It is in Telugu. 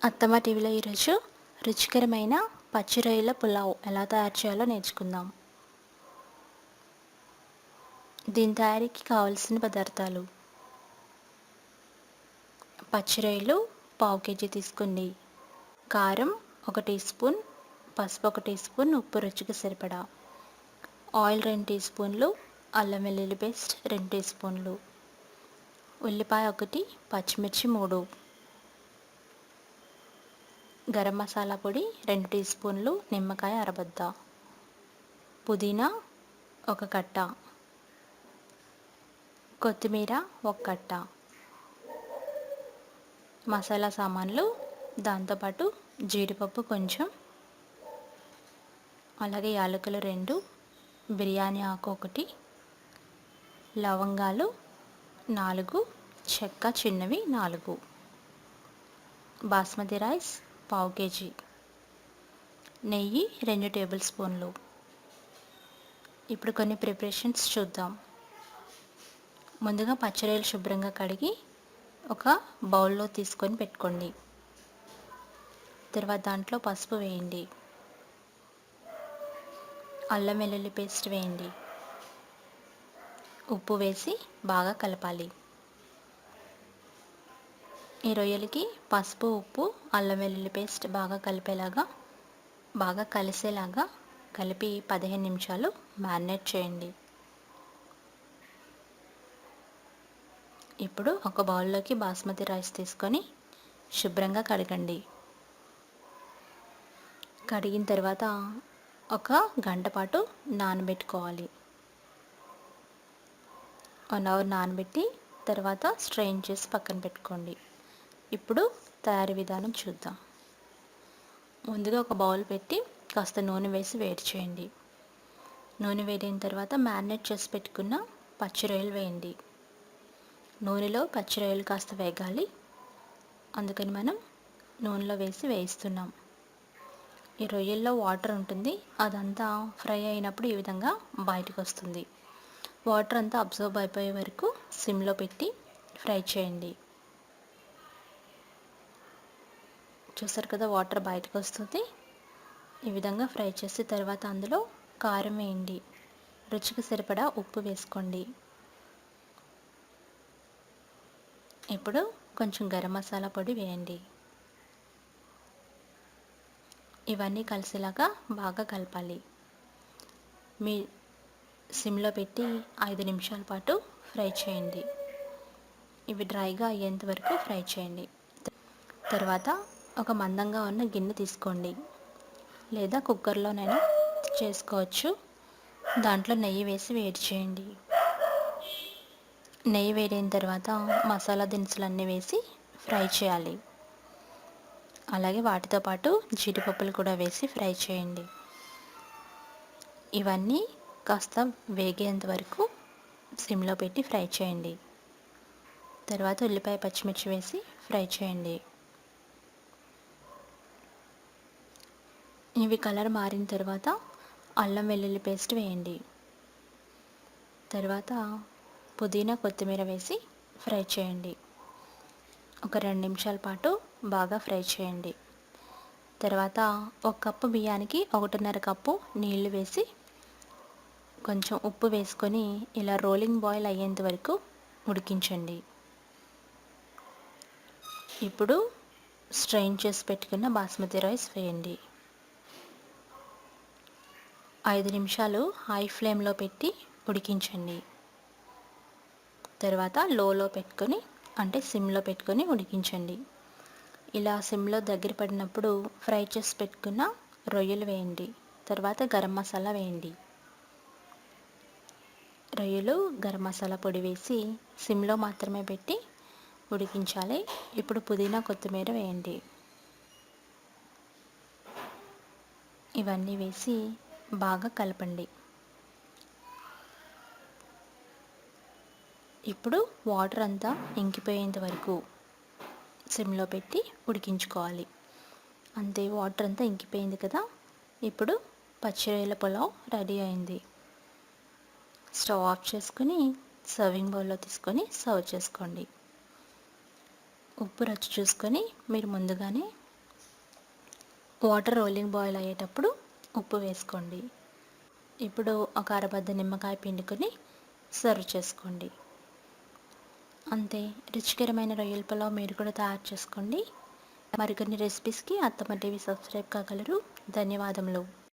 అత్తమ్మ టీవీలో ఈరోజు రుచికరమైన పచ్చి రొయ్యల పులావ్ ఎలా తయారు చేయాలో నేర్చుకుందాం. దీని తయారీకి కావలసిన పదార్థాలు: పచ్చి రొయ్యలు పావు కేజీ తీసుకోండి, కారం 1 టీ స్పూన్, పసుపు 1 టీ స్పూన్, ఉప్పు రుచికి సరిపడా, ఆయిల్ 2 టీ స్పూన్లు, అల్లం వెల్లుల్లి పేస్ట్ 2 టీ స్పూన్లు, ఉల్లిపాయ 1, పచ్చిమిర్చి 3, గరం మసాలా పొడి 2 టీ స్పూన్లు, నిమ్మకాయ అరబద్ద, పుదీనా 1 కట్ట, కొత్తిమీర 1 కట్ట. మసాలా సామాన్లు దాంతోపాటు జీడిపప్పు కొంచెం, అలాగే యాలకులు 2, బిర్యానీ ఆకు 1, లవంగాలు 4, చెక్క చిన్నవి 4, బాస్మతి రైస్ పావు కేజీ, నెయ్యి 2 టేబుల్ స్పూన్లు. ఇప్పుడు కొన్ని ప్రిపరేషన్స్ చూద్దాం. ముందుగా పచ్చిరొయ్యలు శుభ్రంగా కడిగి ఒక బౌల్లో తీసుకొని పెట్టుకోండి. తర్వాత దాంట్లో పసుపు వేయండి, అల్లం వెల్లుల్లి పేస్ట్ వేయండి, ఉప్పు వేసి బాగా కలపాలి. ఈ రొయ్యలకి పసుపు, ఉప్పు, అల్లం వెల్లుల్లి పేస్ట్ బాగా కలిపేలాగా, బాగా కలిసేలాగా కలిపి 15 నిమిషాలు మ్యారినేట్ చేయండి. ఇప్పుడు ఒక బౌల్లోకి బాస్మతి రైస్ తీసుకొని శుభ్రంగా కడగండి. కడిగిన తర్వాత 1 గంట పాటు నానబెట్టుకోవాలి. 1 అవర్ నానబెట్టి తర్వాత స్ట్రెయిన్ చేసి పక్కన పెట్టుకోండి. ఇప్పుడు తయారీ విధానం చూద్దాం. ముందుగా ఒక బౌల్ పెట్టి కాస్త నూనె వేసి వేడి చేయండి. నూనె వేడైన తర్వాత మ్యారినేట్ చేసి పెట్టుకున్న పచ్చి రొయ్యలు వేయండి. నూనెలో పచ్చి రొయ్యలు కాస్త వేగాలి, అందుకని మనం నూనెలో వేసి వేయిస్తున్నాం. ఈ రొయ్యల్లో వాటర్ ఉంటుంది, అదంతా ఫ్రై అయినప్పుడు ఈ విధంగా బయటకు వస్తుంది. వాటర్ అంతా అబ్జర్వ్ అయిపోయే వరకు సిమ్లో పెట్టి ఫ్రై చేయండి. చూసారు కదా, వాటర్ బయటకు వస్తుంది. ఈ విధంగా ఫ్రై చేసి తర్వాత అందులో కారం వేయండి, రుచికి సరిపడా ఉప్పు వేసుకోండి. ఇప్పుడు కొంచెం గరం మసాలా పొడి వేయండి. ఇవన్నీ కలిసేలాగా బాగా కలపాలి. మీ సిమ్లో పెట్టి 5 నిమిషాల పాటు ఫ్రై చేయండి. ఇవి డ్రైగా అయ్యేంత వరకు ఫ్రై చేయండి. తర్వాత ఒక మందంగా ఉన్న గిన్నె తీసుకోండి, లేదా కుక్కర్లోనైనా చేసుకోవచ్చు. దాంట్లో నెయ్యి వేసి వేడి చేయండి. నెయ్యి వేడైన తర్వాత మసాలా దినుసులన్నీ వేసి ఫ్రై చేయాలి. అలాగే వాటితో పాటు జీడిపప్పులు కూడా వేసి ఫ్రై చేయండి. ఇవన్నీ కాస్త వేగేంత వరకు సిమ్లో పెట్టి ఫ్రై చేయండి. తర్వాత ఉల్లిపాయ పచ్చిమిర్చి వేసి ఫ్రై చేయండి. ఇవి కలర్ మారిన తర్వాత అల్లం వెల్లుల్లి పేస్ట్ వేయండి. తర్వాత పుదీనా కొత్తిమీర వేసి ఫ్రై చేయండి. ఒక 2 నిమిషాల పాటు బాగా ఫ్రై చేయండి. తర్వాత 1 కప్పు బియ్యానికి 1.5 కప్పు నీళ్లు వేసి కొంచెం ఉప్పు వేసుకొని ఇలా రోలింగ్ బాయిల్ అయ్యేంత వరకు ఉడికించండి. ఇప్పుడు స్ట్రెయిన్ చేసి పెట్టుకున్న బాస్మతి రైస్ వేయండి. 5 నిమిషాలు హై ఫ్లేమ్లో పెట్టి ఉడికించండి. తర్వాత లోలో పెట్టుకొని, అంటే సిమ్లో పెట్టుకొని ఉడికించండి. ఇలా సిమ్లో దగ్గర పడినప్పుడు ఫ్రై చేసి పెట్టుకున్న రొయ్యలు వేయండి. తర్వాత గరం మసాలా వేయండి. రొయ్యలు గరం మసాలా పొడి వేసి సిమ్లో మాత్రమే పెట్టి ఉడికించాలి. ఇప్పుడు పుదీనా కొత్తిమీర వేయండి. ఇవన్నీ వేసి బాగా కలపండి. ఇప్పుడు వాటర్ అంతా ఇంకిపోయేంత వరకు సిమ్లో పెట్టి ఉడికించుకోవాలి. అంతే, వాటర్ అంతా ఇంకిపోయింది కదా. ఇప్పుడు పచ్చి రొయ్యల పులావ్ రెడీ అయింది. స్టవ్ ఆఫ్ చేసుకుని సర్వింగ్ బౌల్లో తీసుకొని సర్వ్ చేసుకోండి. ఉప్పు రుచి చూసుకొని మీరు ముందుగానే వాటర్ రోలింగ్ బాయిల్ అయ్యేటప్పుడు ఉప్పు వేసుకోండి. ఇప్పుడు ఒక అరబద్ద నిమ్మకాయ పిండుకొని సర్వ్ చేసుకోండి. అంతే, రుచికరమైన రొయ్యల పులావ్ మీరు కూడా తయారు చేసుకోండి. మరికొన్ని రెసిపీస్కి అత్తమ్మ టీవీ సబ్స్క్రైబ్ కాగలరు. ధన్యవాదములు.